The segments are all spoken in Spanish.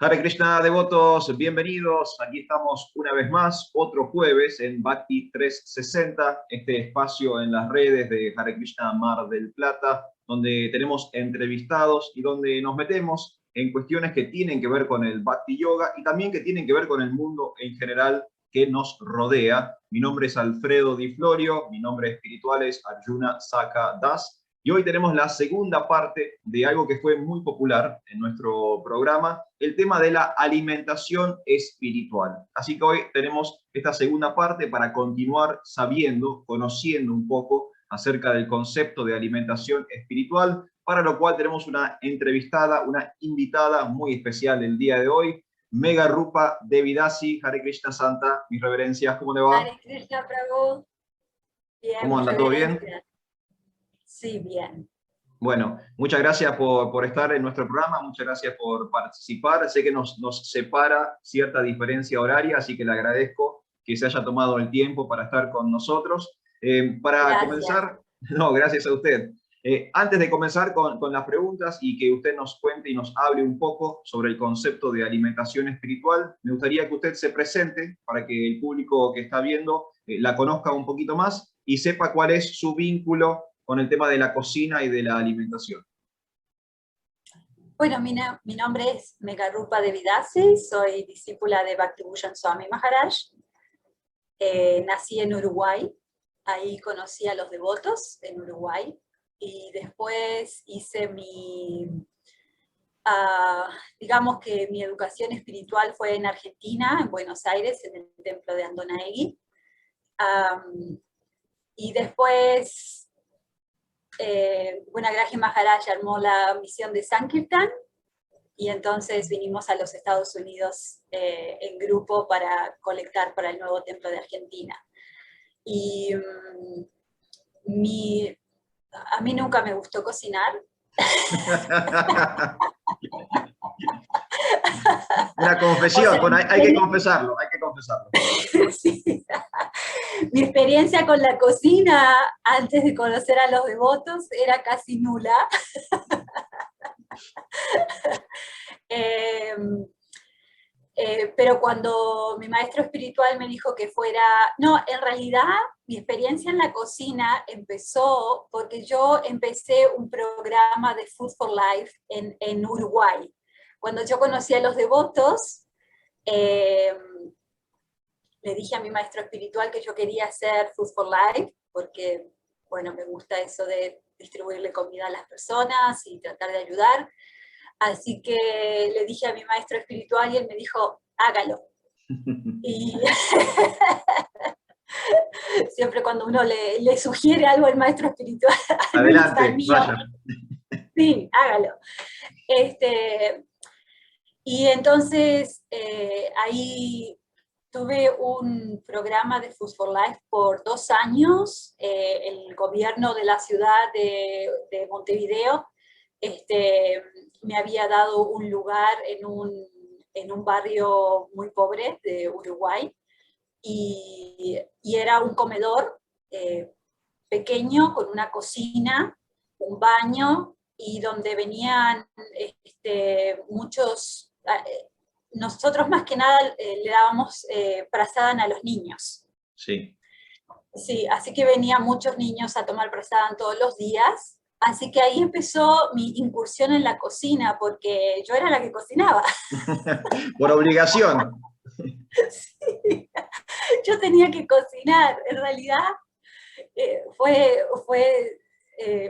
Hare Krishna, devotos, bienvenidos. Aquí estamos una vez más, otro jueves en Bhakti 360, este espacio en las redes de Hare Krishna Mar del Plata, donde tenemos entrevistados y donde nos metemos en cuestiones que tienen que ver con el Bhakti Yoga y también que tienen que ver con el mundo en general que nos rodea. Mi nombre es Alfredo Di Florio, mi nombre espiritual es Arjuna Saka Das. Y hoy tenemos la segunda parte de algo que fue muy popular en nuestro programa, el tema de la alimentación espiritual. Así que hoy tenemos esta segunda parte para continuar sabiendo, conociendo un poco acerca del concepto de alimentación espiritual, para lo cual tenemos una entrevistada, una invitada muy especial el día de hoy, Megha Rupa Devidasi. Hare Krishna Santa, mis reverencias, ¿cómo le va? Hare Krishna Prabhu. Bien, ¿Cómo mis anda? ¿Todo bien? reverencias. Sí, bien. Bueno, muchas gracias por estar en nuestro programa, muchas gracias por participar. Sé que nos separa cierta diferencia horaria, así que le agradezco que se haya tomado el tiempo para estar con nosotros. Para Gracias. comenzar, no, gracias a usted. Antes de comenzar con las preguntas y que usted nos cuente y nos hable un poco sobre el concepto de alimentación espiritual, me gustaría que usted se presente para que el público que está viendo la conozca un poquito más y sepa cuál es su vínculo con el tema de la cocina y de la alimentación. Bueno, mi nombre es Megha Rupa Devidasi, soy discípula de Bhaktivinoda Swami Maharaj. Nací en Uruguay, ahí conocí a los devotos en Uruguay, y después hice digamos que mi educación espiritual fue en Argentina, en Buenos Aires, en el templo de Andonaegui. Y después Gunagrahi Maharaj armó la misión de Sankirtan, y entonces vinimos a los Estados Unidos en grupo para colectar para el nuevo templo de Argentina. Y a mí nunca me gustó cocinar. Una confesión, O sea, bueno, hay que confesarlo, hay que confesarlo. Sí. Mi experiencia con la cocina antes de conocer a los devotos era casi nula. Pero cuando mi maestro espiritual me dijo que fuera... No, en realidad mi experiencia en la cocina empezó porque yo empecé un programa de Food for Life en Uruguay. Cuando yo conocí a los devotos, le dije a mi maestro espiritual que yo quería hacer Food for Life, porque, bueno, me gusta eso de distribuirle comida a las personas y tratar de ayudar. Así que le dije a mi maestro espiritual y él me dijo, hágalo. Y siempre cuando uno le sugiere algo al maestro espiritual, Adelante, vaya. Sí, hágalo. Y entonces ahí tuve un programa de Food for Life por 2 años. El gobierno de la ciudad de Montevideo me había dado un lugar en un barrio muy pobre de Uruguay, y era un comedor pequeño con una cocina, un baño, y donde venían muchos... nosotros más que nada le dábamos prasadam a los niños. Sí. Sí, así que venían muchos niños a tomar prasadam todos los días. Así que ahí empezó mi incursión en la cocina, porque yo era la que cocinaba. Por obligación. Sí, yo tenía que cocinar. En realidad fue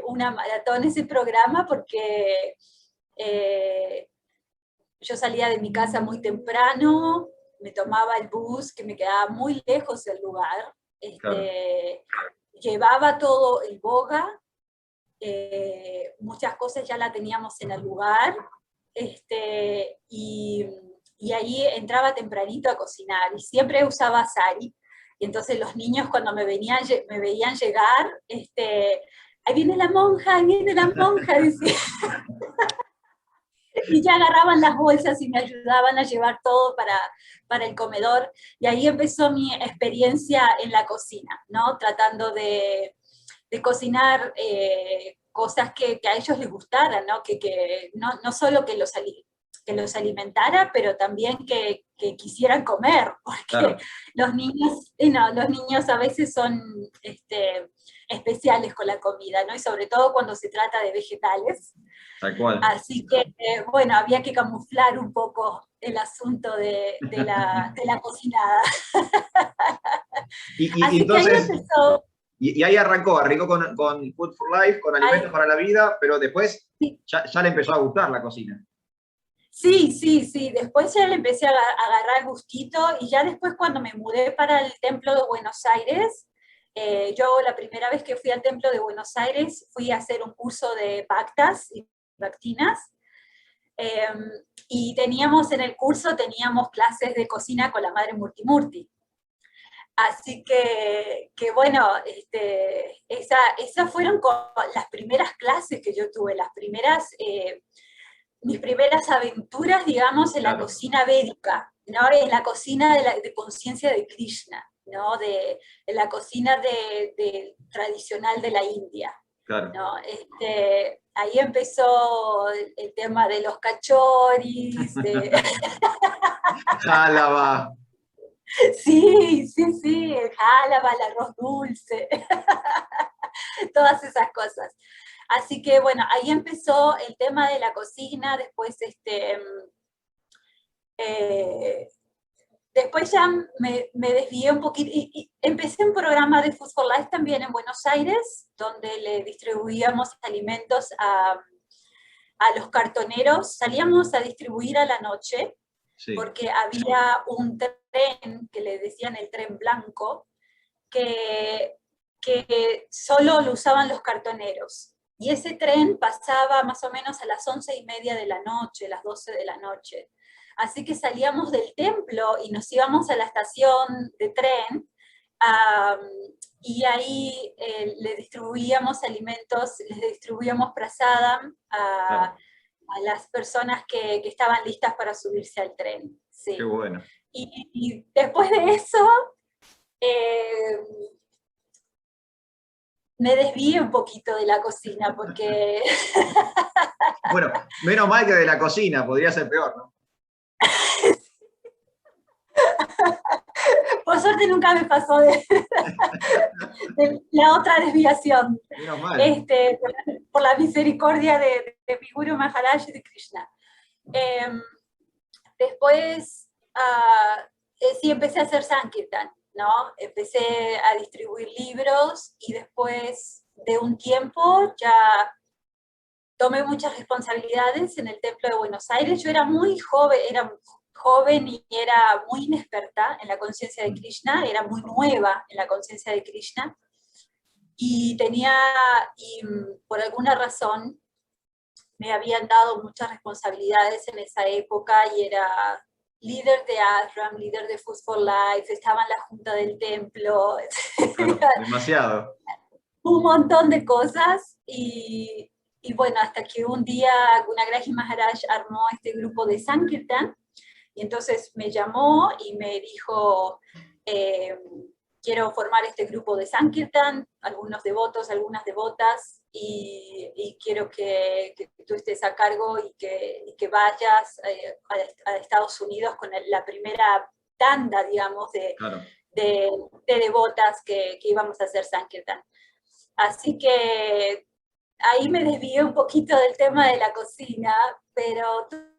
una maratón ese programa, porque yo salía de mi casa muy temprano, me tomaba el bus que me quedaba muy lejos del lugar, Claro. llevaba todo el boga, muchas cosas ya la teníamos en el lugar, y ahí entraba tempranito a cocinar, y siempre usaba sari, y entonces los niños cuando me veían llegar, ahí viene la monja, decía. Y ya agarraban las bolsas y me ayudaban a llevar todo para el comedor, y ahí empezó mi experiencia en la cocina, ¿no? Tratando de cocinar cosas que a ellos les gustaran, ¿no? No solo que que los alimentara, pero también que quisieran comer, porque Claro, los niños, no, los niños a veces son especiales con la comida, ¿no? Y sobre todo cuando se trata de vegetales. tal cual. Así que, bueno, había que camuflar un poco el asunto de la cocinada. Y Así que ahí entonces, empezó. y ahí arrancó con Food for Life, con Alimentos Ahí, para la Vida, pero después sí, ya le empezó a gustar la cocina. sí, sí, sí. Después ya le empecé a agarrar gustito y ya después cuando me mudé para el Templo de Buenos Aires, yo la primera vez que fui al Templo de Buenos Aires fui a hacer un curso de bactas y bactinas. eh, y teníamos en el curso, teníamos clases de cocina con la madre Murtimurti. Así que bueno, esas fueron las primeras clases que yo tuve, mis primeras aventuras, digamos, en la Claro, cocina védica, ¿no? En la cocina de conciencia de Krishna, ¿no? De la cocina tradicional de la India, claro. ¿no? Ahí empezó el tema de los cachoris, Jálaba. sí, sí, sí, el jálaba, el arroz dulce, todas esas cosas. Así que bueno, ahí empezó el tema de la cocina, después eh, después ya me desvié un poquito y empecé un programa de Food for Life también en Buenos Aires, donde le distribuíamos alimentos a los cartoneros, salíamos a distribuir a la noche, Sí, porque había un tren que le decían el tren blanco, que, que solo lo usaban los cartoneros. Y ese tren pasaba más o menos a las 11:30 de la noche, las 12 de la noche. Así que salíamos del templo y nos íbamos a la estación de tren, y ahí le distribuíamos alimentos, les distribuíamos prasadam claro. a las personas que estaban listas para subirse al tren. Qué Sí. bueno. Y después de eso, eh, me desvié un poquito de la cocina porque Bueno, menos mal que de la cocina, podría ser peor, ¿no? por suerte nunca me pasó de la otra desviación, Menos mal. por la misericordia de mi Guru Maharaj y de Krishna. Eh, Después, sí empecé a hacer Sankirtan, ¿no? Empecé a distribuir libros y después de un tiempo ya tomé muchas responsabilidades en el Templo de Buenos Aires. Yo era muy joven y era muy inexperta en la conciencia de Krishna, era muy nueva en la conciencia de Krishna y por alguna razón me habían dado muchas responsabilidades en esa época y era líder de Ashram, líder de Food for Life, estaba en la junta del templo, Claro, demasiado. un montón de cosas y bueno, hasta que un día Gunagrahi Maharaj armó este grupo de Sankirtan y entonces me llamó y me dijo, eh, quiero formar este grupo de Sankirtan, algunos devotos, algunas devotas, y quiero que tú estés a cargo y que vayas a Estados Unidos con la primera tanda, digamos, Claro. de devotas que íbamos a hacer Sankirtan. Así que ahí me desvié un poquito del tema de la cocina, pero tuve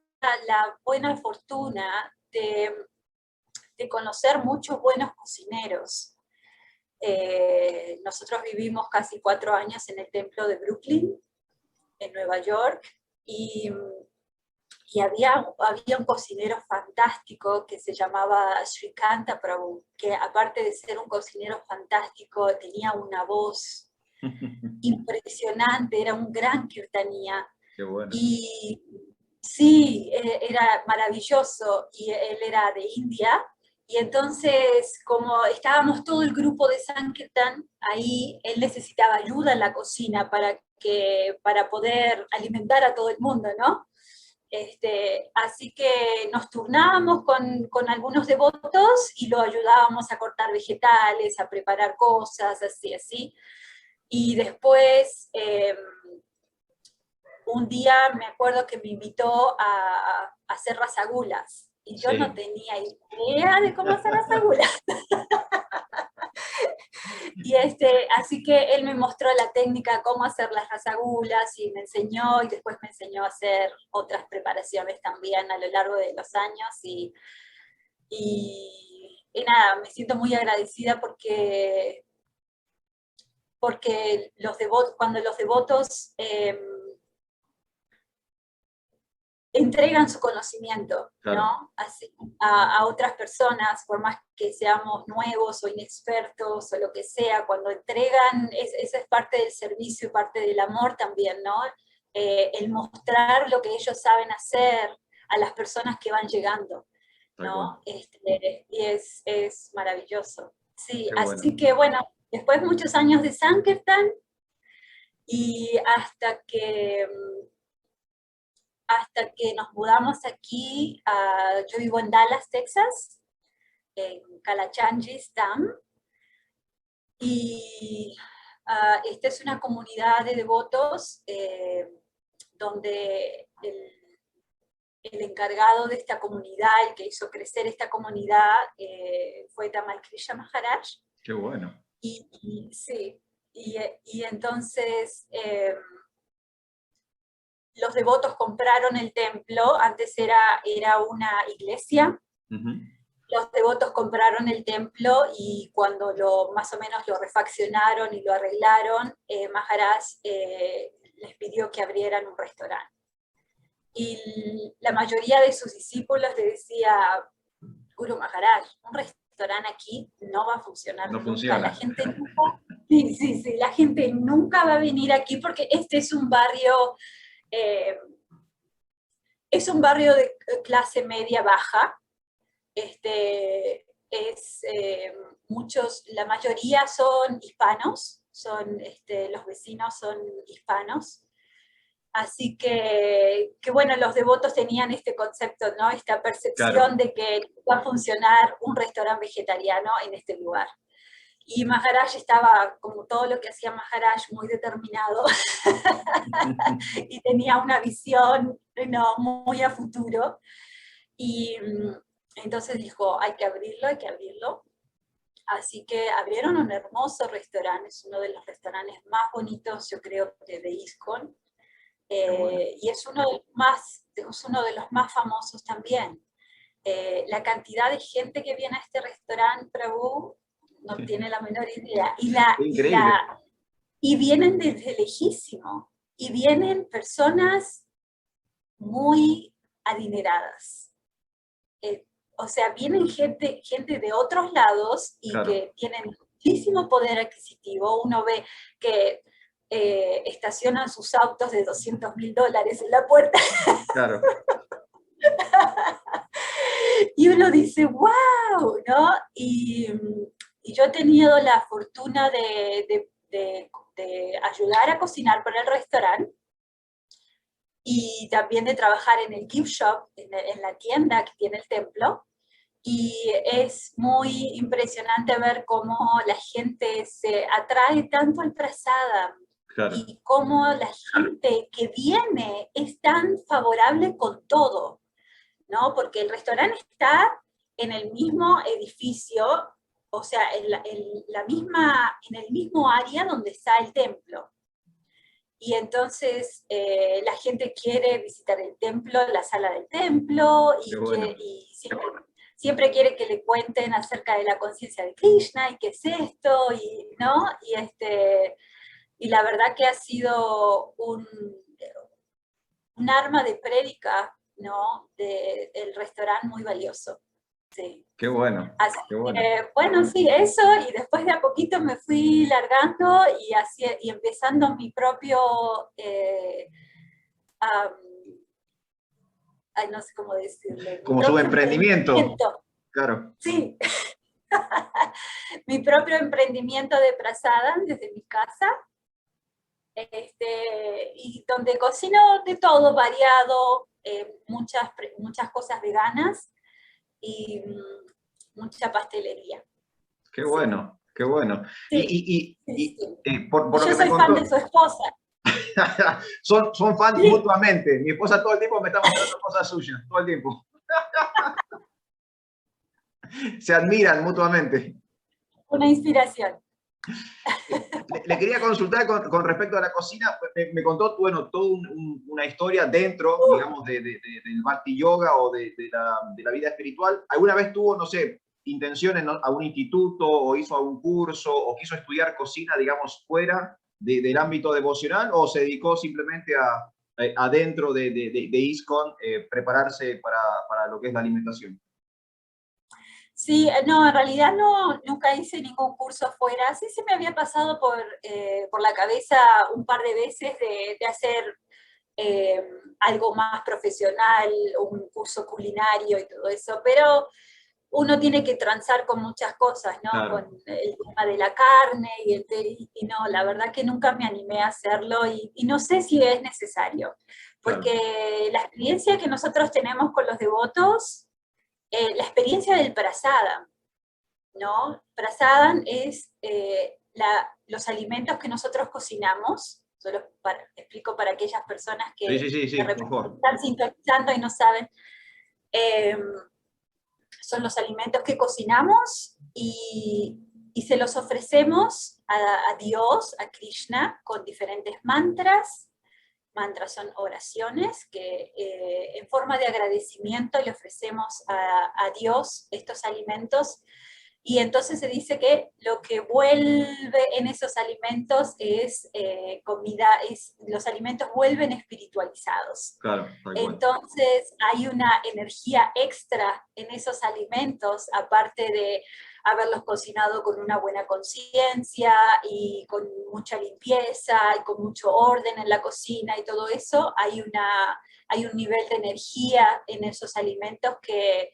la buena fortuna de conocer muchos buenos cocineros. Nosotros vivimos casi 4 años en el templo de Brooklyn, en Nueva York, y, y había un cocinero fantástico que se llamaba Srikanta Prabhu, que aparte de ser un cocinero fantástico, tenía una voz impresionante, era un gran kirtanía. Qué bueno. Y sí, era maravilloso, y él era de India, y entonces como estábamos todo el grupo de Sankirtan, ahí él necesitaba ayuda en la cocina para poder alimentar a todo el mundo, ¿no? Así que nos turnábamos con algunos devotos y lo ayudábamos a cortar vegetales, a preparar cosas, así, así. Y después, un día me acuerdo que me invitó a hacer rasagulas. Y yo no Sí. tenía idea de cómo hacer rasagulas. Y así que él me mostró la técnica, cómo hacer las rasagulas, y me enseñó, y después me enseñó a hacer otras preparaciones también a lo largo de los años. Y nada, me siento muy agradecida porque cuando los devotos entregan su conocimiento, Claro. ¿no? Así, a otras personas, por más que seamos nuevos o inexpertos o lo que sea, cuando entregan, esa es parte del servicio y parte del amor también, ¿no? El mostrar lo que ellos saben hacer a las personas que van llegando, Tal cual. ¿no? Y es maravilloso. Sí, Qué bueno. así que bueno, después muchos años de Sankirtan, y hasta que nos mudamos aquí, yo vivo en Dallas, Texas, en Kalachanji Dam, y esta es una comunidad de devotos donde el encargado de esta comunidad, el que hizo crecer esta comunidad, fue Tamal Krishna Maharaj. Qué bueno. Sí, y entonces los devotos compraron el templo. Antes era una iglesia. Los devotos compraron el templo, y cuando más o menos lo refaccionaron y lo arreglaron, Maharaj les pidió que abrieran un restaurante. Y la mayoría de sus discípulos le decía, Guru Maharaj, un restaurante aquí no va a funcionar No nunca. funciona. La gente nunca, sí, la gente nunca va a venir aquí, porque este es un barrio de clase media baja. La mayoría son hispanos, los vecinos son hispanos. Así que bueno, los devotos tenían este concepto, ¿no? Esta percepción Claro. de que va a funcionar un restaurante vegetariano en este lugar. Y Maharaj estaba, como todo lo que hacía Maharaj, muy determinado y tenía una visión, ¿no?, muy a futuro. Y entonces dijo, hay que abrirlo. Así que abrieron un hermoso restaurante, es uno de los restaurantes más bonitos, yo creo, de ISKCON. Bueno. Y es uno de los más famosos también. La cantidad de gente que viene a este restaurante, Prabhu, no tiene la menor idea. Increíble. Y vienen desde lejísimo. Y vienen personas muy adineradas. O sea, vienen gente de otros lados y Claro. que tienen muchísimo poder adquisitivo. Uno ve que estacionan sus autos de $200,000 en la puerta. Claro. Y uno dice, wow, ¿no? Y yo he tenido la fortuna de ayudar a cocinar para el restaurante, y también de trabajar en el gift shop, en la tienda que tiene el templo. Y es muy impresionante ver cómo la gente se atrae tanto al prasadam, Claro. y cómo la gente que viene es tan favorable con todo, ¿no? Porque el restaurante está en el mismo edificio, o sea, en el mismo área donde está el templo. Y entonces la gente quiere visitar el templo, la sala del templo, y siempre quiere que le cuenten acerca de la conciencia de Krishna, y qué es esto, ¿no? Y la verdad que ha sido un arma de prédica, ¿no?, del restaurante muy valioso. Sí. Qué bueno. Así Qué bueno. que, bueno, sí, eso, y después de a poquito me fui largando y empezando mi propio, no sé cómo decirle, mi Como su propio emprendimiento. emprendimiento. Claro. Sí, mi propio emprendimiento de prasadam desde mi casa, y donde cocino de todo, variado, muchas cosas veganas, y mucha pastelería. Qué Sí, bueno. Qué bueno. sí, sí, sí. Por Y lo yo que me soy fan contó, de su esposa. Son fans Sí, mutuamente. Mi esposa todo el tiempo me está mostrando cosas suyas, todo el tiempo. Se admiran mutuamente. una inspiración. Le quería consultar con respecto a la cocina. Me contó, bueno, toda una historia dentro, digamos, del Bhakti Yoga o de la vida espiritual. ¿Alguna vez tuvo, no sé, intención en algún instituto o hizo algún curso o quiso estudiar cocina, digamos, fuera del ámbito devocional o se dedicó simplemente adentro de ISKCON prepararse para lo que es la alimentación? Sí, no, en realidad no, nunca hice ningún curso afuera. Sí se me había pasado por la cabeza un par de veces de hacer eh, algo más profesional, un curso culinario y todo eso, pero uno tiene que transar con muchas cosas, ¿no? Con Claro, el tema de la carne y no, la verdad que nunca me animé a hacerlo y no sé si es necesario, claro, porque la experiencia que nosotros tenemos con los devotos, la experiencia del prasadam, ¿no? Prasadam es los alimentos que nosotros cocinamos, explico para aquellas personas sí, que sí, sí, de sí, por repente favor. están sintonizando y no saben. Eh, Son los alimentos que cocinamos y se los ofrecemos a Dios, a Krishna, con diferentes mantras. Mantras son oraciones que en forma de agradecimiento le ofrecemos a Dios estos alimentos y entonces se dice que lo que vuelve en esos alimentos es comida, los alimentos vuelven espiritualizados. Claro, tal cual. Entonces hay una energía extra en esos alimentos, aparte de haberlos cocinado con una buena conciencia y con mucha limpieza y con mucho orden en la cocina y todo eso, hay un nivel de energía en esos alimentos que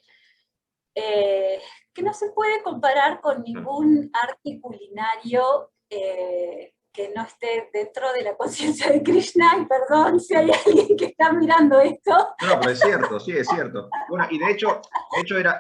no se puede comparar con Claro. ningún arte culinario que no esté dentro de la conciencia de Krishna, y perdón si hay alguien que está mirando esto. No, no, pero es cierto, sí, es cierto. Bueno, y de hecho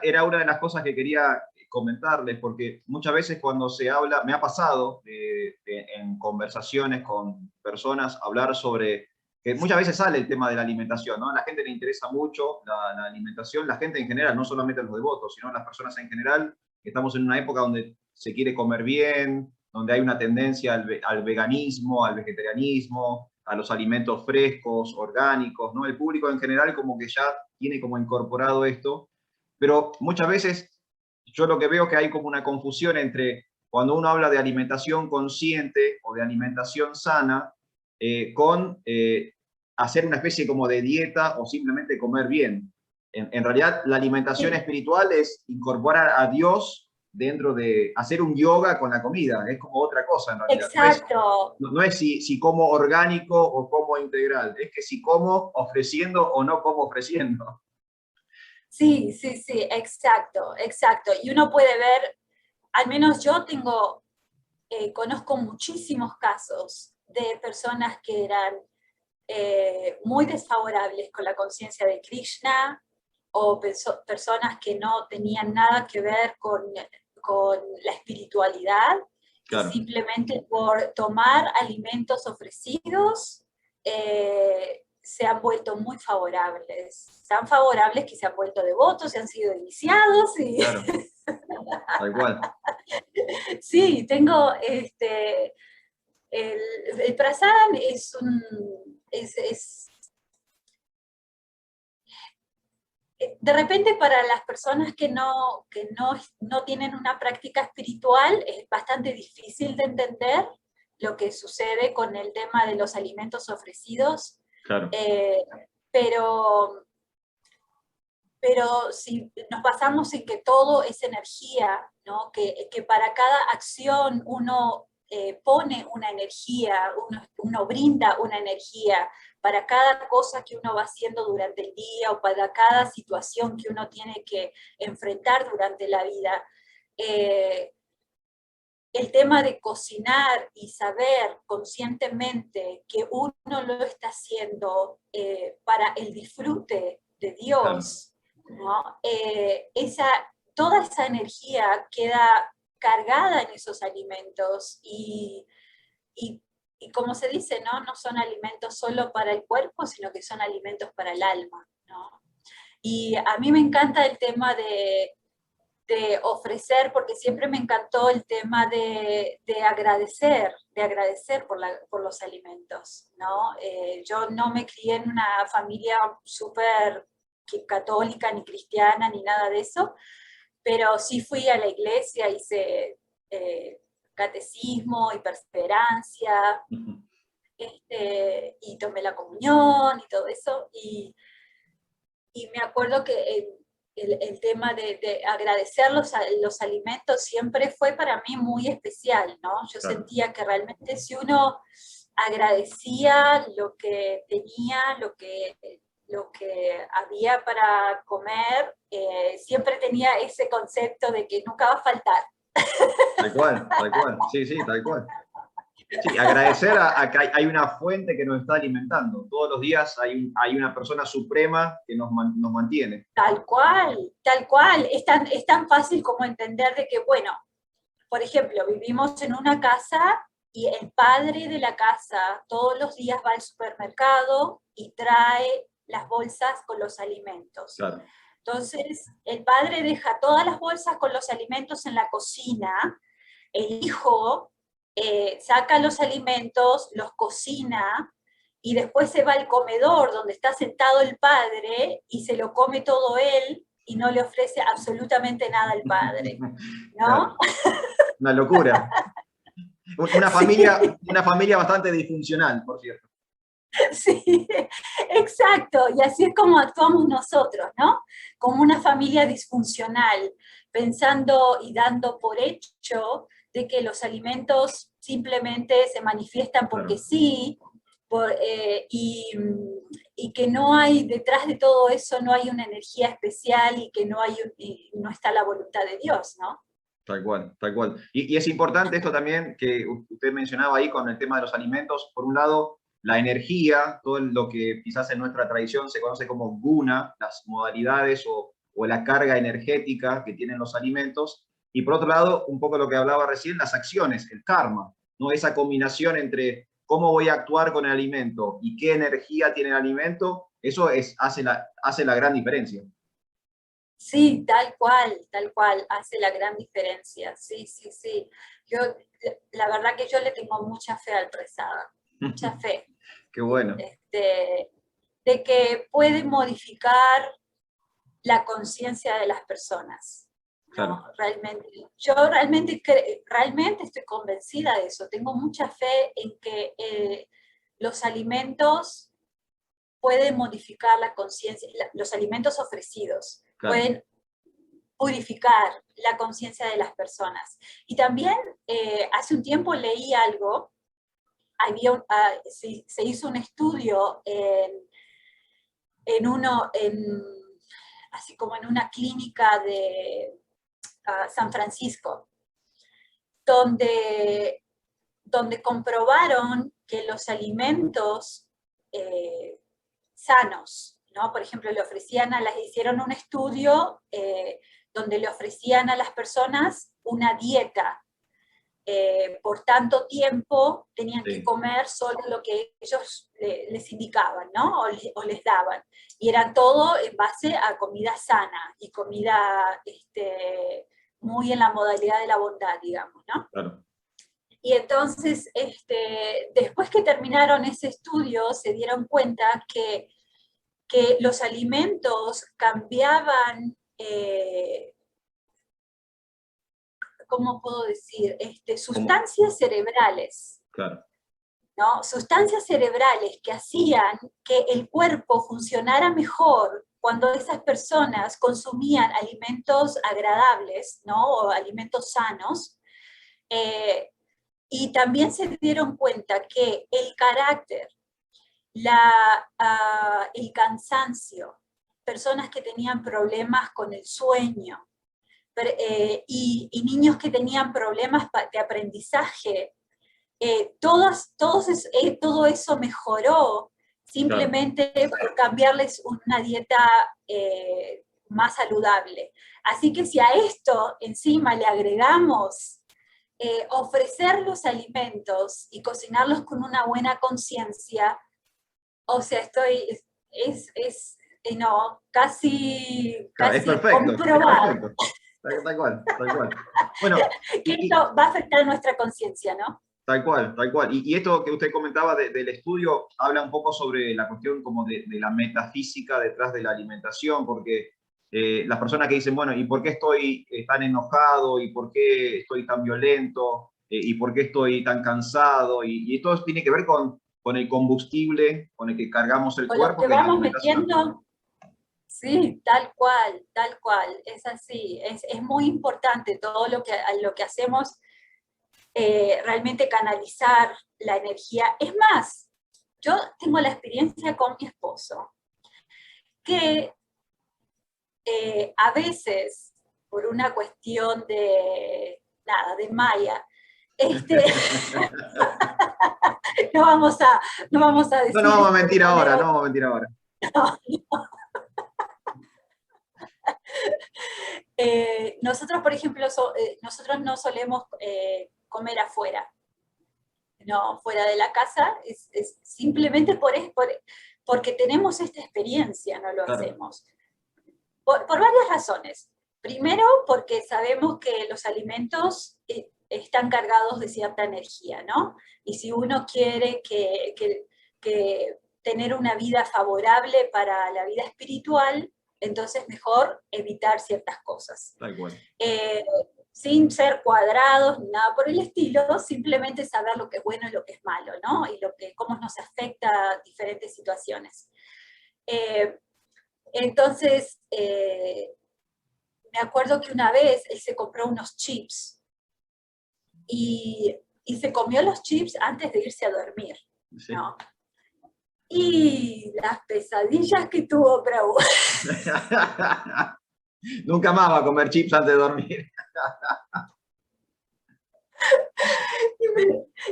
era una de las cosas que quería comentarles, porque muchas veces cuando se habla, me ha pasado en conversaciones con personas hablar sobre, que muchas veces sale el tema de la alimentación, ¿no? A la gente le interesa mucho la alimentación, la gente en general, no solamente los devotos, sino las personas en general, estamos en una época donde se quiere comer bien, donde hay una tendencia al veganismo, al vegetarianismo, a los alimentos frescos, orgánicos, ¿no? El público en general como que ya tiene como incorporado esto, pero muchas veces yo lo que veo que hay como una confusión entre cuando uno habla de alimentación consciente o de alimentación sana, con hacer una especie como de dieta o simplemente comer bien. En realidad, la alimentación Sí, espiritual es incorporar a Dios dentro de hacer un yoga con la comida, es como otra cosa en realidad. exacto. No es si como orgánico o como integral, es que si como ofreciendo o no como ofreciendo. Sí, sí, sí, exacto, exacto. Y uno puede ver, al menos yo conozco muchísimos casos de personas que eran muy desfavorables con la conciencia de Krishna o personas que no tenían nada que ver con la espiritualidad y Claro, simplemente por tomar alimentos ofrecidos se han vuelto muy favorables, tan favorables que se han vuelto devotos, se han sido iniciados y claro, tal cual. sí, tengo el, el prasadam es de repente para las personas no tienen una práctica espiritual es bastante difícil de entender lo que sucede con el tema de los alimentos ofrecidos, Claro, eh, pero, pero si nos basamos en que todo es energía, ¿no? Que para cada acción uno pone una energía, uno brinda una energía para cada cosa que uno va haciendo durante el día o para cada situación que uno tiene que enfrentar durante la vida. Eh, el tema de cocinar y saber conscientemente que uno lo está haciendo para el disfrute de claro, Dios, ¿no? Toda esa energía queda cargada en esos alimentos y y como se dice, ¿no? No son alimentos solo para el cuerpo, sino que son alimentos para el alma, ¿no? Y a mí me encanta el tema de ofrecer, porque siempre me encantó el tema de agradecer por los alimentos, ¿no? Yo no me crié en una familia súper católica, ni cristiana, ni nada de eso, pero sí fui a la iglesia, hice catecismo y perseverancia, y tomé la comunión y todo eso, y me acuerdo que el tema de agradecer los alimentos siempre fue para mí muy especial, ¿no? Yo Claro. sentía que realmente si uno agradecía lo que tenía, lo que había para comer, siempre tenía ese concepto de que nunca va a faltar. Tal cual, sí, sí, tal cual. Sí, agradecer a que hay una fuente que nos está alimentando. Todos los días hay una persona suprema que nos mantiene. Tal cual, tal cual. Es tan fácil como entender de que, bueno, por ejemplo, vivimos en una casa y el padre de la casa todos los días va al supermercado y trae las bolsas con los alimentos. Claro. Entonces, el padre deja todas las bolsas con los alimentos en la cocina, el hijo saca los alimentos, los cocina, y después se va al comedor donde está sentado el padre y se lo come todo él y no le ofrece absolutamente nada al padre, Claro. ¿no? Una locura. Sí, Una familia bastante disfuncional, por cierto. sí, exacto, y así es como actuamos nosotros, ¿no? Como una familia disfuncional, pensando y dando por hecho de que los alimentos simplemente se manifiestan porque Claro. sí, y que no hay, detrás de todo eso no hay una energía especial y que y no está la voluntad de Dios, ¿no? Tal cual, tal cual. Y es importante esto también que usted mencionaba ahí con el tema de los alimentos. Por un lado, la energía, todo lo que quizás en nuestra tradición se conoce como guna, las modalidades o la carga energética que tienen los alimentos. Y por otro lado, un poco lo que hablaba recién, las acciones, el karma, ¿no? Esa combinación entre cómo voy a actuar con el alimento y qué energía tiene el alimento, eso hace la gran diferencia. Sí, tal cual, hace la gran diferencia, sí, sí, sí. Yo, la verdad que yo le tengo mucha fe al Presada, mucha fe, Qué bueno. de que puede modificar la conciencia de las personas, ¿no? Claro. Realmente, yo realmente estoy convencida de eso, tengo mucha fe en que los alimentos pueden modificar la conciencia, los alimentos ofrecidos Claro. pueden purificar la conciencia de las personas. Y también hace un tiempo leí algo, se hizo un estudio así como en una clínica de San Francisco, donde, donde comprobaron que los alimentos sanos, ¿no? Por ejemplo, hicieron un estudio donde le ofrecían a las personas una dieta. Por tanto tiempo tenían que Sí. comer solo lo que ellos les indicaban, ¿no? O les daban. Y era todo en base a comida sana y comida muy en la modalidad de la bondad, digamos, ¿no? Claro. Y entonces, después que terminaron ese estudio, se dieron cuenta que los alimentos cambiaban, ¿cómo puedo decir? Como, Sustancias cerebrales, claro. ¿no? Sustancias cerebrales que hacían que el cuerpo funcionara mejor cuando esas personas consumían alimentos agradables, ¿no? O alimentos sanos, y también se dieron cuenta que el carácter, el cansancio, personas que tenían problemas con el sueño, y niños que tenían problemas de aprendizaje, todo eso mejoró Claro. simplemente por cambiarles una dieta más saludable. Así que si a esto encima le agregamos ofrecer los alimentos y cocinarlos con una buena conciencia, o sea, no, Es casi perfecto, comprobado. es perfecto. Tal cual, tal cual. Bueno, Que esto va a afectar nuestra conciencia, ¿no? tal cual, tal cual. Y esto que usted comentaba del estudio habla un poco sobre la cuestión como de la metafísica detrás de la alimentación, porque las personas que dicen, bueno, ¿y por qué estoy tan enojado? ¿Y por qué estoy tan violento? ¿Y por qué estoy tan cansado? Y esto tiene que ver con el combustible con el que cargamos el Con lo cuerpo, que que es la vamos alimentación. metiendo, sí, tal cual, es así. Es muy importante todo lo que hacemos, realmente canalizar la energía. Es más, yo tengo la experiencia con mi esposo, que a veces, por una cuestión de Maya, este, no vamos a No, no decir vamos a mentir ahora, no poner, vamos a mentir ahora. nosotros, por ejemplo, nosotros no solemos comer afuera, no fuera de la casa, es simplemente porque tenemos esta experiencia, no lo Claro, hacemos. Por varias razones. Primero, porque sabemos que los alimentos están cargados de cierta energía, ¿no? Y si uno quiere que tener una vida favorable para la vida espiritual, entonces mejor evitar ciertas cosas. tal cual. Sin ser cuadrados ni nada por el estilo, simplemente saber lo que es bueno y lo que es malo, ¿no? Y cómo nos afecta diferentes situaciones. Entonces, me acuerdo que una vez él se compró unos chips y se comió los chips antes de irse a dormir, Sí. ¿no? Y las pesadillas que tuvo Prabhu. Nunca más va a comer chips antes de dormir.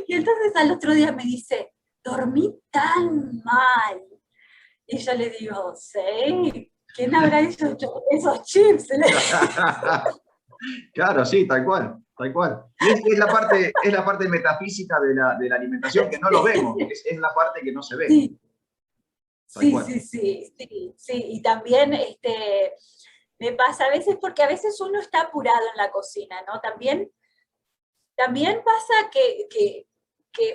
Y entonces al otro día me dice, dormí tan mal. Y yo le digo, sí, ¿quién habrá hecho esos chips? Claro, sí, tal cual, tal cual. Y es la parte metafísica de la alimentación que no lo vemos, es la parte que no se ve, Sí, tal sí, cual. sí, sí, sí, sí. Y también me pasa a veces porque a veces uno está apurado en la cocina, ¿no? También pasa que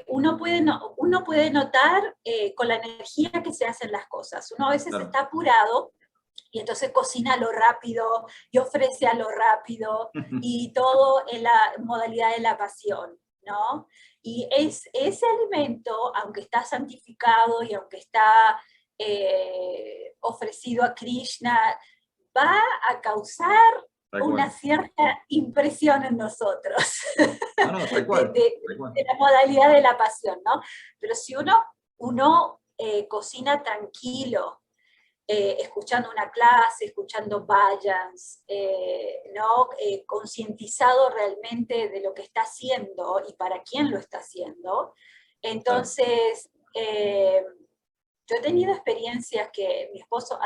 uno puede notar con la energía que se hacen las cosas. Uno a veces Claro. está apurado y entonces cocina a lo rápido y ofrece a lo rápido y todo en la modalidad de la pasión, ¿no? Y ese alimento, aunque está santificado y aunque está ofrecido a Krishna, va a causar Tal una cual. cierta impresión en nosotros No, no, tal de, cual, de- tal cual. de la modalidad de la pasión, ¿no? Pero si uno cocina tranquilo, escuchando una clase, escuchando bhajans, ¿no? Concientizado realmente de lo que está haciendo y para quién lo está haciendo. Claro. Entonces, yo he tenido experiencias que mi esposo,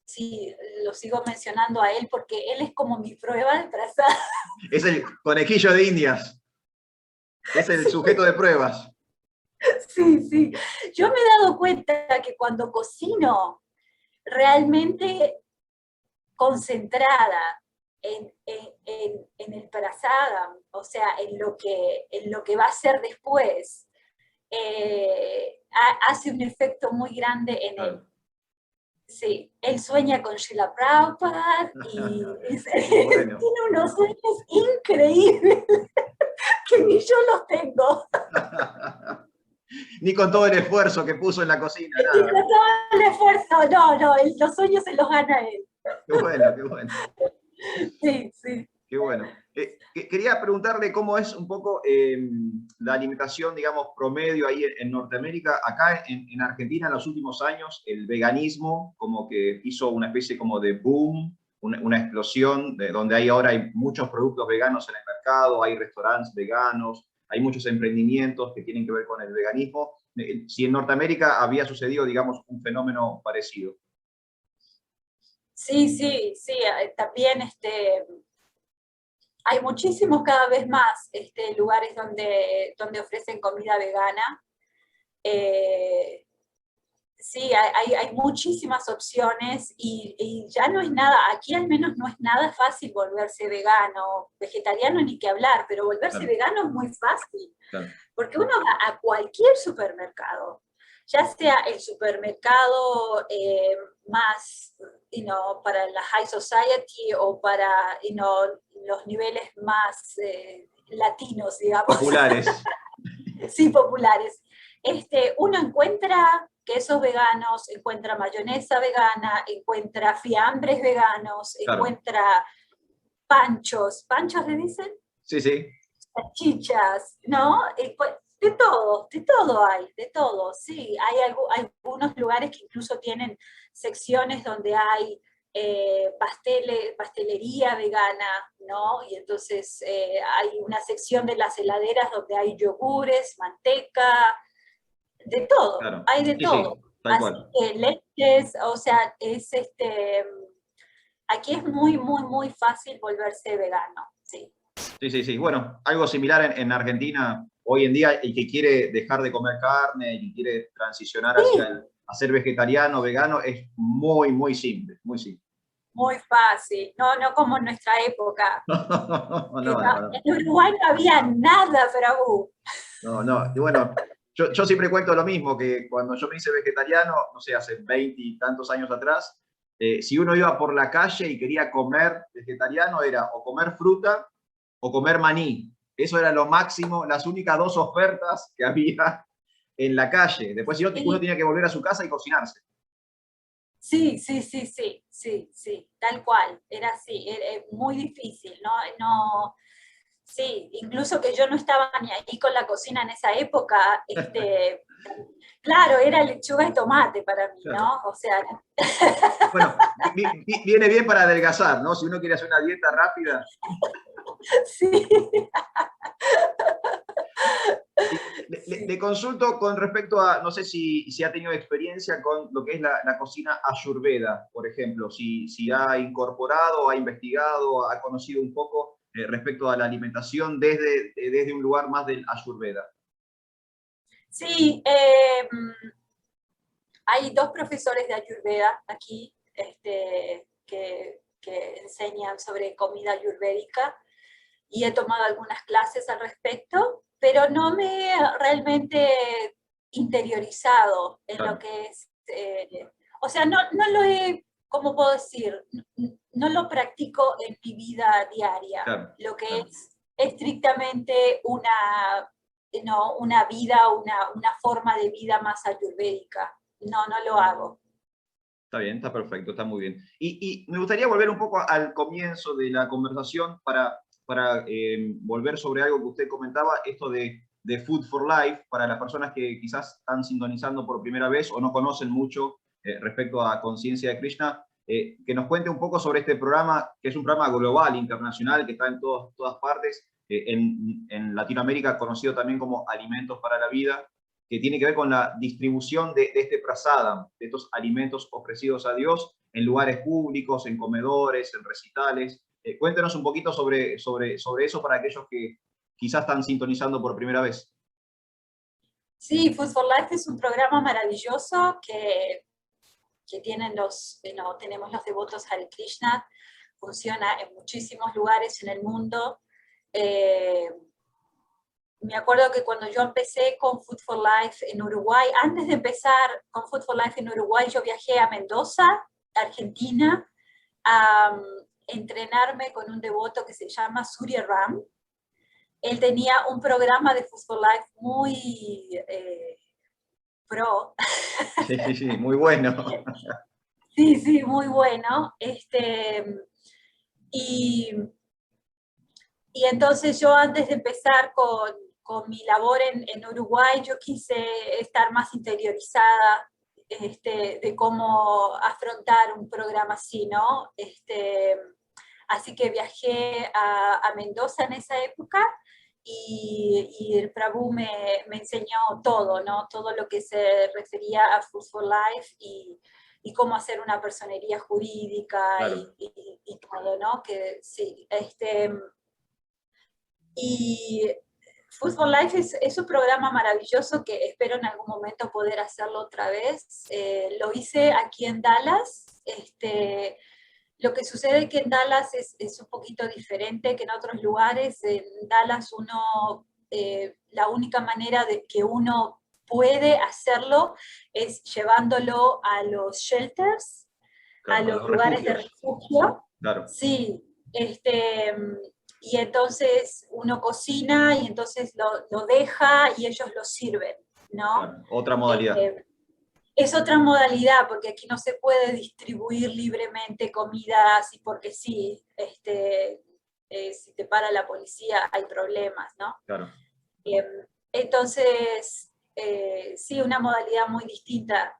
sí, lo sigo mencionando a él porque él es como mi prueba de trazado. Es el conejillo de Indias, es el sujeto de pruebas. Sí, sí. Yo me he dado cuenta que cuando cocino realmente concentrada en el prasadam, o sea, en lo que va a ser después, hace un efecto muy grande en él. Claro. Sí, él sueña con Srila Prabhupada y Qué bueno. tiene unos sueños increíbles que ni yo los tengo. Ni con todo el esfuerzo que puso en la cocina, Y nada. con todo el esfuerzo, no, los sueños se los gana él. Qué bueno, qué bueno. Sí, sí. Qué bueno. Quería preguntarle cómo es un poco la alimentación, digamos, promedio ahí en Norteamérica. Acá en Argentina en los últimos años el veganismo como que hizo una especie como de boom, una explosión, donde ahora hay muchos productos veganos en el mercado, hay restaurantes veganos, hay muchos emprendimientos que tienen que ver con el veganismo. Si en Norteamérica había sucedido, digamos, un fenómeno parecido. Sí, sí, sí, también Hay muchísimos cada vez más lugares donde ofrecen comida vegana. Sí, hay muchísimas opciones y ya no es nada, aquí al menos no es nada fácil volverse vegano, vegetariano ni que hablar, pero volverse Claro, vegano es muy fácil, claro. porque uno va a cualquier supermercado, ya sea el supermercado más para la high society o para los niveles más latinos, digamos. Populares. Sí, populares. Uno encuentra quesos veganos, encuentra mayonesa vegana, encuentra fiambres veganos, Claro. encuentra panchos le dicen, Sí, sí. salchichas, ¿no? Pues, de todo hay, de todo, sí. Hay algunos lugares que incluso tienen secciones donde hay pastelería vegana, ¿no? Y entonces hay una sección de las heladeras donde hay yogures, manteca, de todo, Claro. hay de Sí, sí, todo. tal Así cual. que leches, o sea, aquí es muy, muy, muy fácil volverse vegano, sí. Sí, sí, sí. Bueno, algo similar en Argentina. Hoy en día, el que quiere dejar de comer carne, el que quiere transicionar hacia Sí, a ser vegetariano, vegano, es muy, muy simple, muy simple. muy fácil, no como en nuestra época, No, que no, no. en Uruguay no había nada, Fraú. No, no. Y bueno, yo siempre cuento lo mismo, que cuando yo me hice vegetariano, no sé, hace 20 y tantos años atrás, si uno iba por la calle y quería comer vegetariano, era o comer fruta o comer maní. Eso era lo máximo, las únicas dos ofertas que había en la calle. Después si no, uno Sí, tenía que volver a su casa y cocinarse. sí, tal cual, era así, era muy difícil, no, sí, incluso que yo no estaba ni ahí con la cocina en esa época, claro, era lechuga y tomate para mí, Claro. ¿no? O sea, Bueno, viene bien para adelgazar, ¿no? Si uno quiere hacer una dieta rápida. sí, Y le sí. consulto con respecto a, no sé si ha tenido experiencia con lo que es la cocina ayurveda, por ejemplo, si ha incorporado, ha investigado, ha conocido un poco respecto a la alimentación desde un lugar más del ayurveda. Sí, hay dos profesores de Ayurveda aquí que enseñan sobre comida ayurvédica y he tomado algunas clases al respecto, pero no me he realmente interiorizado en lo Claro, que es, o sea, no lo he, ¿cómo puedo decir? No lo practico en mi vida diaria, claro, lo que claro. es estrictamente una vida, una forma de vida más ayurvédica. No lo hago. Está bien, está perfecto, está muy bien. Y me gustaría volver un poco al comienzo de la conversación para volver sobre algo que usted comentaba, esto de Food for Life, para las personas que quizás están sintonizando por primera vez o no conocen mucho respecto a Conciencia de Krishna, que nos cuente un poco sobre este programa, que es un programa global, internacional, que está en todas partes, en Latinoamérica conocido también como Alimentos para la Vida, que tiene que ver con la distribución de este prasadam, de estos alimentos ofrecidos a Dios en lugares públicos, en comedores, en recitales. Cuéntenos un poquito sobre eso para aquellos que quizás están sintonizando por primera vez. Sí, Food for Life es un programa maravilloso que tienen tenemos los devotos Hare Krishna, funciona en muchísimos lugares en el mundo. Eh, Me acuerdo que cuando yo empecé con Food for Life en Uruguay, antes de empezar con Food for Life en Uruguay, yo viajé a Mendoza, Argentina, a entrenarme con un devoto que se llama Surya Ram. Él tenía un programa de Food for Life muy pro. Sí, sí, sí, muy bueno. Sí, muy bueno. Y, y entonces yo antes de empezar con mi labor en Uruguay, yo quise estar más interiorizada de cómo afrontar un programa así, ¿no? Así que viajé a Mendoza en esa época y el Prabhu me enseñó todo, ¿no? Todo lo que se refería a Food for Life y cómo hacer una personería jurídica Claro. y todo, ¿no? Que sí, Y Food for Life es un programa maravilloso que espero en algún momento poder hacerlo otra vez. Lo hice aquí en Dallas. Lo que sucede es que en Dallas es un poquito diferente que en otros lugares. En Dallas la única manera de que uno puede hacerlo es llevándolo a los shelters, a Claro, a los los lugares de refugios. refugio. Claro, Sí, y entonces uno cocina y entonces lo deja y ellos lo sirven, ¿no? claro. Otra modalidad. Este, es otra modalidad, porque aquí no se puede distribuir libremente comida así porque sí, si te para la policía hay problemas, ¿no? Claro. Em, entonces, sí, una modalidad muy distinta,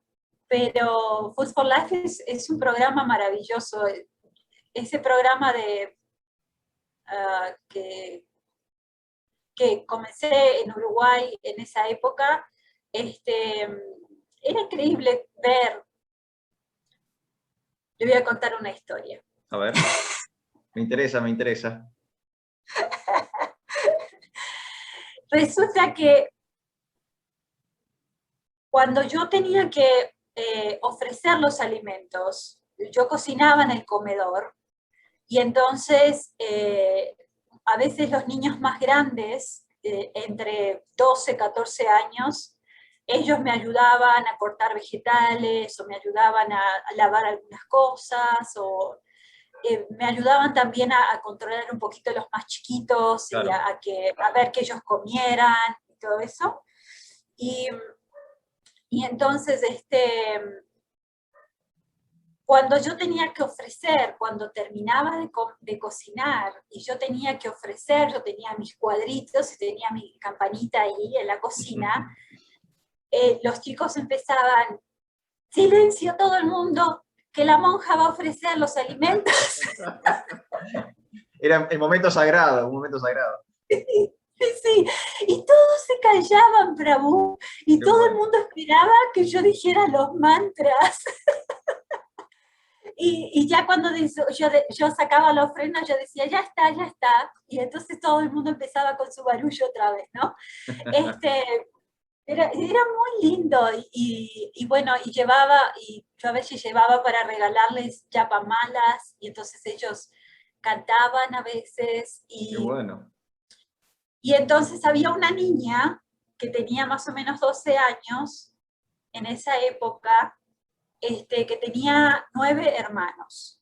pero Food for Life es un programa maravilloso. Ese programa que comencé en Uruguay en esa época, era increíble ver. Le voy a contar una historia. A ver, me interesa, me interesa. Resulta que cuando yo tenía que ofrecer los alimentos, yo cocinaba en el comedor y entonces a veces los niños más grandes, entre 12 y 14 años, ellos me ayudaban a cortar vegetales o me ayudaban a lavar algunas cosas o me ayudaban también a controlar un poquito los más chiquitos y Claro. a ver que ellos comieran y todo eso. Y, y entonces, cuando yo tenía que ofrecer, cuando terminaba de cocinar y yo tenía que ofrecer, yo tenía mis cuadritos y tenía mi campanita ahí en la cocina, los chicos empezaban, silencio todo el mundo, que la monja va a ofrecer los alimentos. Era el momento sagrado, un momento sagrado. Sí, y todos se callaban, Prabhu, y Qué todo el bueno. mundo esperaba que yo dijera los mantras. Y ya cuando yo sacaba la ofrenda, yo decía, ya está, ya está. Y entonces todo el mundo empezaba con su barullo otra vez, ¿no? Este, era muy lindo. Y bueno, y yo a veces llevaba para regalarles yapamalas, y entonces ellos cantaban a veces. Qué bueno. Y entonces había una niña que tenía más o menos 12 años en esa época, que tenía 9 hermanos.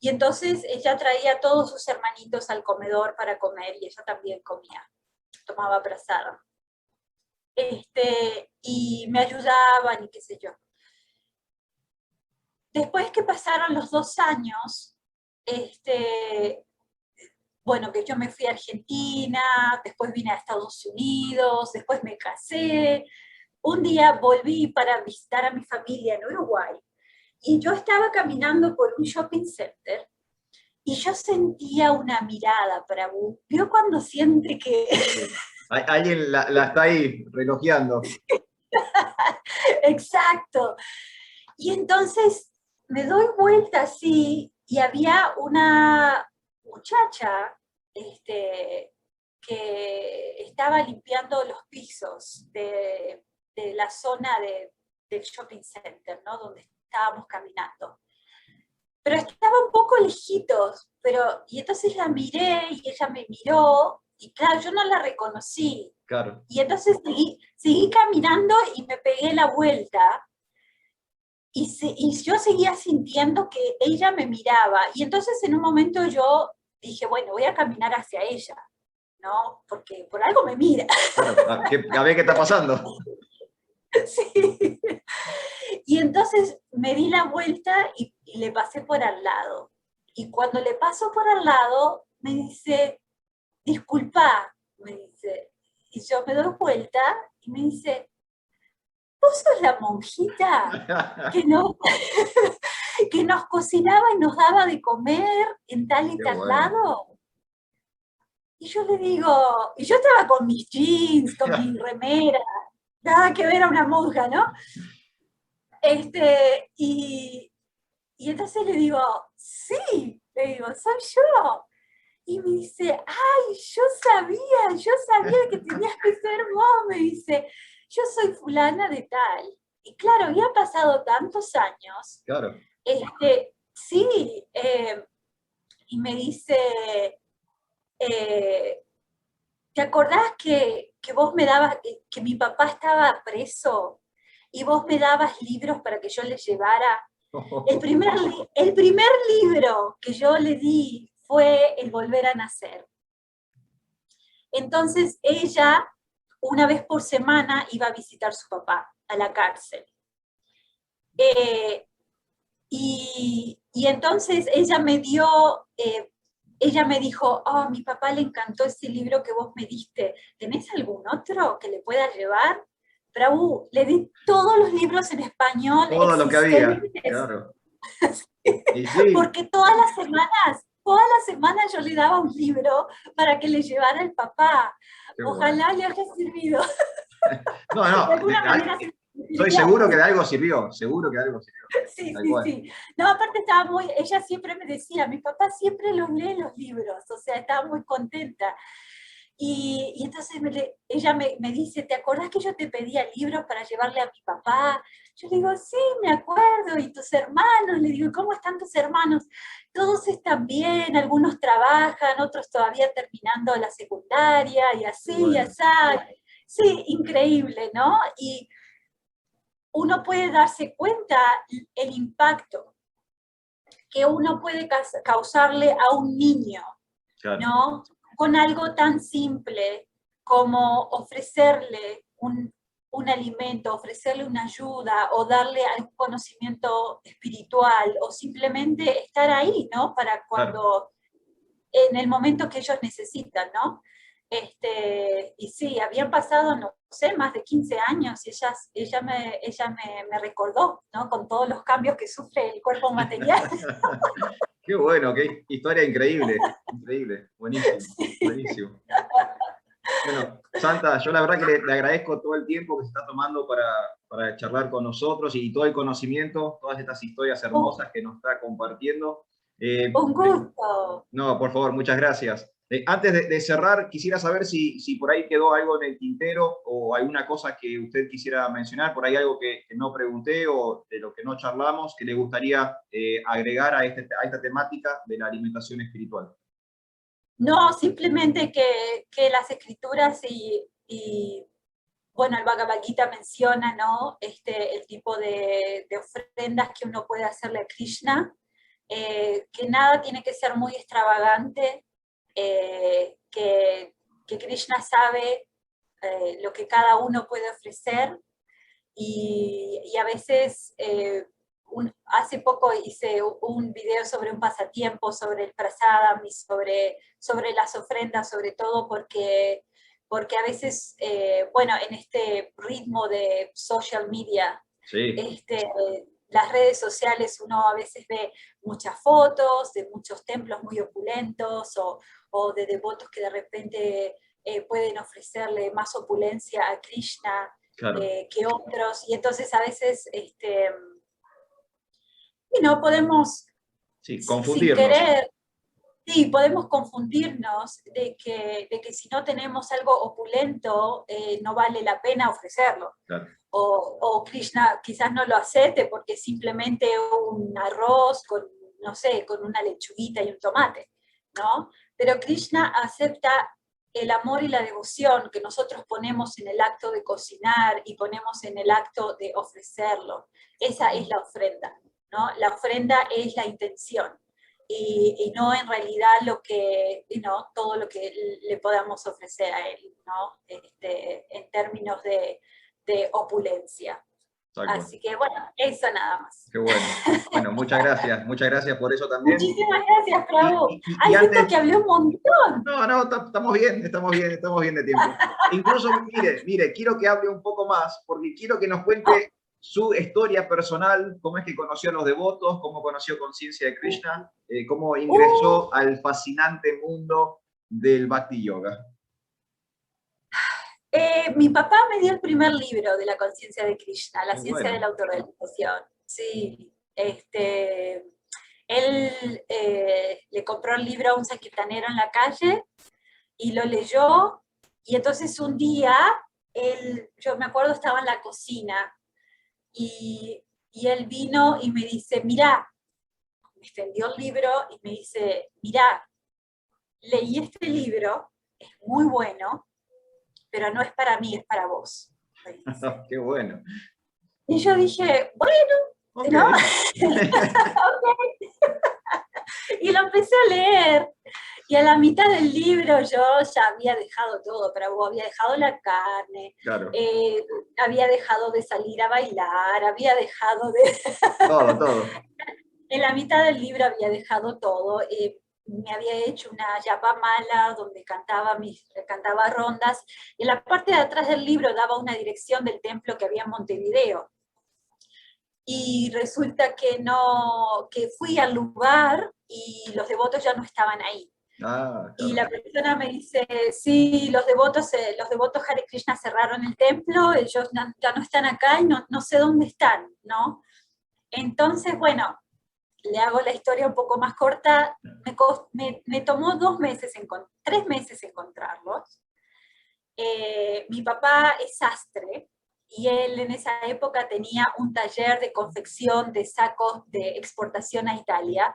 Y entonces ella traía a todos sus hermanitos al comedor para comer y ella también comía, tomaba prasada. Y me ayudaban y qué sé yo. Después que pasaron los 2 años, bueno, que yo me fui a Argentina, después vine a Estados Unidos, después me casé. Un día volví para visitar a mi familia en Uruguay y yo estaba caminando por un shopping center y yo sentía una mirada para vos. ¿Vio cuando siente que... Sí. Alguien la está ahí relojeando. Exacto. Y entonces me doy vuelta así y había una muchacha que estaba limpiando los pisos de la zona del shopping center, ¿no? Donde estábamos caminando. Pero estaba un poco lejitos, y entonces la miré y ella me miró, y claro, yo no la reconocí. Claro. Y entonces seguí caminando y me pegué la vuelta, y yo seguía sintiendo que ella me miraba, y entonces en un momento yo dije, bueno, voy a caminar hacia ella, ¿no? Porque por algo me mira. Claro. A ver qué está pasando. Sí. Y entonces me di la vuelta y le pasé por al lado. Y cuando le paso por al lado, me dice, disculpa, me dice. Y yo me doy vuelta y me dice, ¿vos sos la monjita que, no, que nos cocinaba y nos daba de comer en tal y Qué tal bueno. lado? Y yo le digo, y yo estaba con mis jeans, con mi remera, nada que ver a una monja, ¿no? Y entonces le digo, sí, le digo, soy yo. Y me dice, ay, yo sabía que tenías que ser vos, me dice, yo soy fulana de tal. Y claro, había pasado tantos años, Claro. sí, y me dice, eh, ¿te acordás que vos me dabas, que mi papá estaba preso y vos me dabas libros para que yo le llevara? El primer libro que yo le di fue El volver a nacer. Entonces ella, una vez por semana, iba a visitar a su papá a la cárcel. Y entonces ella me dijo, oh, a mi papá le encantó ese libro que vos me diste, ¿tenés algún otro que le pueda llevar? Prabhu, le di todos los libros en español Todo lo que había, existentes, claro. Y sí, porque todas las semanas yo le daba un libro para que le llevara el papá. qué bueno. Ojalá le haya servido. No, De no, alguna manera se estoy sirvió. seguro que de algo sirvió, seguro que de algo sirvió, Sí, tal sí, cual. sí. No, aparte estaba ella siempre me decía, mi papá siempre los lee los libros, o sea, estaba muy contenta. Y entonces ella me dice, ¿te acordás que yo te pedía libros para llevarle a mi papá? Yo le digo, sí, me acuerdo, ¿y tus hermanos? Le digo, ¿cómo están tus hermanos? Todos están bien, algunos trabajan, otros todavía terminando la secundaria, y Qué así, y bueno. así. Sí, increíble, ¿no? Y uno puede darse cuenta el impacto que uno puede causarle a un niño, Claro, ¿no? Con algo tan simple como ofrecerle un alimento, ofrecerle una ayuda o darle algún conocimiento espiritual o simplemente estar ahí, ¿no? Para claro. cuando, en el momento que ellos necesitan, ¿no? Y sí, habían pasado, no sé, más de 15 años y ella me recordó, ¿no? Con todos los cambios que sufre el cuerpo material. Qué bueno, qué historia increíble, increíble, buenísimo, buenísimo. Bueno, Santa, yo la verdad que le agradezco todo el tiempo que se está tomando para charlar con nosotros y todo el conocimiento, todas estas historias Un, hermosas que nos está compartiendo. Eh, un gusto. no, por favor, muchas gracias. Antes de cerrar, quisiera saber si por ahí quedó algo en el tintero o alguna cosa que usted quisiera mencionar, por ahí algo que no pregunté o de lo que no charlamos, que le gustaría agregar a esta temática de la alimentación espiritual. No, simplemente que las escrituras bueno, el Bhagavad Gita menciona, ¿no? El tipo de ofrendas que uno puede hacerle a Krishna, que nada tiene que ser muy extravagante, que Krishna sabe lo que cada uno puede ofrecer y a veces, hace poco hice un video sobre un pasatiempo, sobre el prasadam y sobre las ofrendas, sobre todo porque a veces, bueno, en este ritmo de social media, Sí, las redes sociales uno a veces ve muchas fotos de muchos templos muy opulentos o de devotos que de repente pueden ofrecerle más opulencia a Krishna claro. que otros, y entonces a veces y no podemos, Sí, sin confundirnos. querer, sí, podemos confundirnos de que si no tenemos algo opulento, no vale la pena ofrecerlo. Claro, O Krishna quizás no lo acepte porque simplemente un arroz con, no sé, con una lechuguita y un tomate, ¿no? Pero Krishna acepta el amor y la devoción que nosotros ponemos en el acto de cocinar y ponemos en el acto de ofrecerlo. Esa es la ofrenda, ¿no? La ofrenda es la intención. Y no en realidad todo lo que le podamos ofrecer a él, ¿no? En términos de opulencia. tal cual. Así que bueno, eso nada más. Qué bueno. Bueno, muchas gracias por eso también. Muchísimas gracias, Prabhu. Y Ay, siento antes, que hablé un montón. no, no, estamos bien, estamos bien de tiempo. Incluso, mire, quiero que hable un poco más, porque quiero que nos cuente su historia personal, cómo es que conoció a los devotos, cómo conoció Conciencia de Krishna, cómo Uh, ingresó al fascinante mundo del Bhakti Yoga. Mi papá me dio el primer libro de la conciencia de Krishna, La Qué ciencia de la bueno. autorrealización. Sí, Él le compró el libro a un saquitanero en la calle y lo leyó, y entonces un día, yo me acuerdo, estaba en la cocina, y él vino y me dice, mirá, me extendió el libro y me dice, mirá, leí este libro, es muy bueno, pero no es para mí, es para vos. Me dice. Qué bueno. Y yo dije, bueno, Ok. ¿no? Y lo empecé a leer. Y a la mitad del libro yo ya había dejado todo, pero había dejado la carne, Claro. había dejado de salir a bailar, había dejado de... Todo, todo. En la mitad del libro había dejado todo. Me había hecho una yapa mala donde cantaba rondas, y en la parte de atrás del libro daba una dirección del templo que había en Montevideo. Y resulta que que fui al lugar y los devotos ya no estaban ahí. Ah, Y claro. la persona me dice, sí, los devotos Hare Krishna cerraron el templo, ellos ya no están acá y no sé dónde están, ¿no? Entonces, bueno, le hago la historia un poco más corta, me tomó 2 meses, 3 meses encontrarlos. Mi papá es sastre, y él en esa época tenía un taller de confección de sacos de exportación a Italia,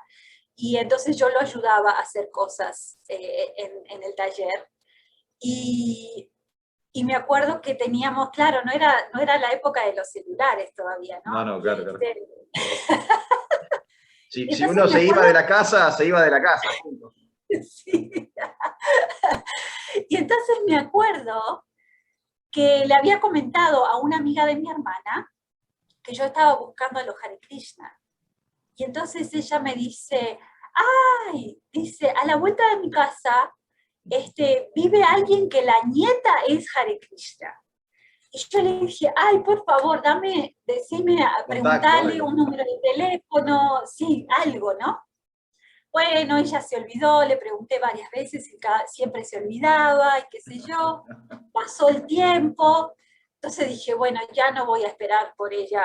y entonces yo lo ayudaba a hacer cosas en el taller. Y, y me acuerdo que teníamos, claro, no era la época de los celulares todavía, No, ¿no? no, claro, claro. Si Entonces uno me se iba acuerdo, de la casa, se iba de la casa. Punto. sí. Y entonces me acuerdo que le había comentado a una amiga de mi hermana que yo estaba buscando a los Hare Krishna. Y entonces ella me dice, ay, dice, a la vuelta de mi casa vive alguien que la nieta es Hare Krishna. Y yo le dije, ay, por favor, Contacto, preguntarle algo. un número de teléfono, sí, algo, ¿no? Bueno, ella se olvidó, le pregunté varias veces y siempre se olvidaba y qué sé yo. Pasó el tiempo, entonces dije, bueno, ya no voy a esperar por ella.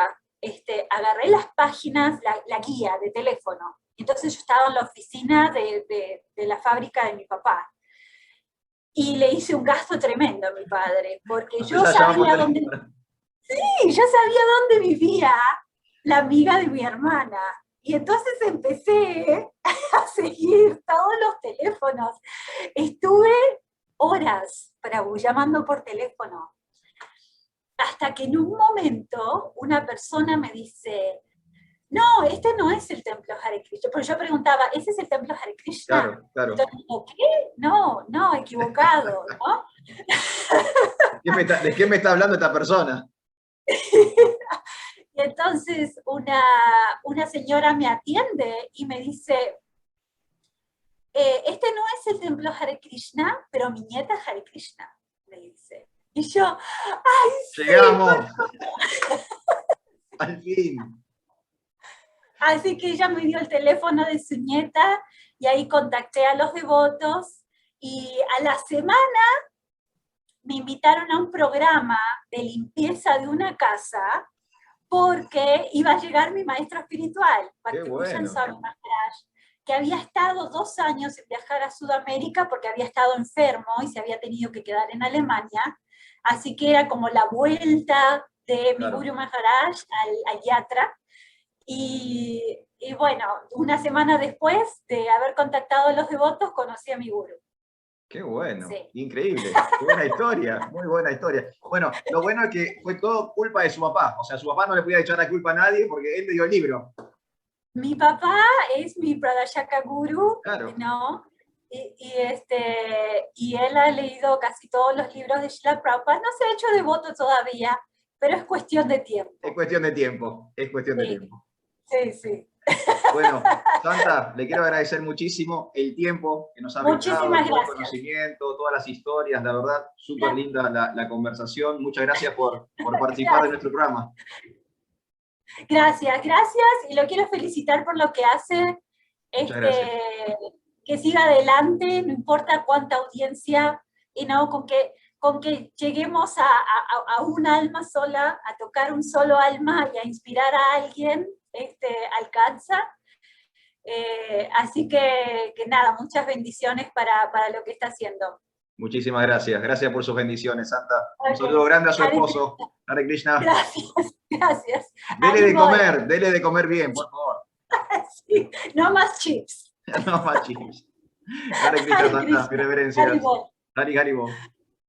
Agarré las páginas, la guía de teléfono. Entonces yo estaba en la oficina de la fábrica de mi papá. Y le hice un gasto tremendo a mi padre, porque yo Empezá a llamar por sabía dónde, teléfono. sí, yo sabía dónde vivía la amiga de mi hermana. Y entonces empecé a seguir todos los teléfonos. Estuve horas llamando por teléfono, hasta que en un momento una persona me dice, no, este no es el templo Hare Krishna. Pero yo preguntaba, ¿ese es el templo Hare Krishna? Claro, claro. Entonces, ¿qué? No, equivocado, ¿no? ¿De qué me está hablando esta persona? Y entonces una señora me atiende y me dice, este no es el templo Hare Krishna, pero mi nieta es Hare Krishna, me dice. Y yo, ¡ay, sí! Llegamos, al fin. Así que ella me dio el teléfono de su nieta, y ahí contacté a los devotos, y a la semana me invitaron a un programa de limpieza de una casa, porque iba a llegar mi maestro espiritual, Qué Bhakti-Bhushan bueno. Swami Maharaj, que había estado 2 años en viajar a Sudamérica porque había estado enfermo y se había tenido que quedar en Alemania. Así que era como la vuelta de mi Claro. Guru Maharaj al Yatra. Y bueno, una semana después de haber contactado a los devotos, conocí a mi Guru. Qué bueno, Sí. increíble. Qué buena historia, muy buena historia. Bueno, lo bueno es que fue todo culpa de su papá. O sea, su papá no le podía echar la culpa a nadie porque él le dio el libro. Mi papá es mi Pradashaka Guru, Claro, ¿no? Y él ha leído casi todos los libros de Srila Prabhupada. No se ha hecho devoto todavía, pero es cuestión de es tiempo. cuestión de tiempo, es cuestión de Sí, tiempo. sí, sí. Bueno, Santa, le quiero agradecer muchísimo el tiempo que nos ha brindado, Muchísimas todo el gracias. conocimiento, todas las historias, la verdad, súper linda la conversación. Muchas gracias por participar de Gracias, nuestro programa. gracias. Y lo quiero felicitar por lo que hace. Muchas gracias. Que siga adelante, no importa cuánta audiencia, y no con que lleguemos a un alma sola, a tocar un solo alma y a inspirar a alguien, alcanza. Así que nada, muchas bendiciones para lo que está haciendo. Muchísimas gracias. Gracias por sus bendiciones, Santa. Un saludo grande a su esposo. Hare Krishna. Gracias, gracias. Dele de comer bien, por favor. Sí, no más chips. No más chips. Hare Krishna, Santa. Mi reverencia. Hari Haribo.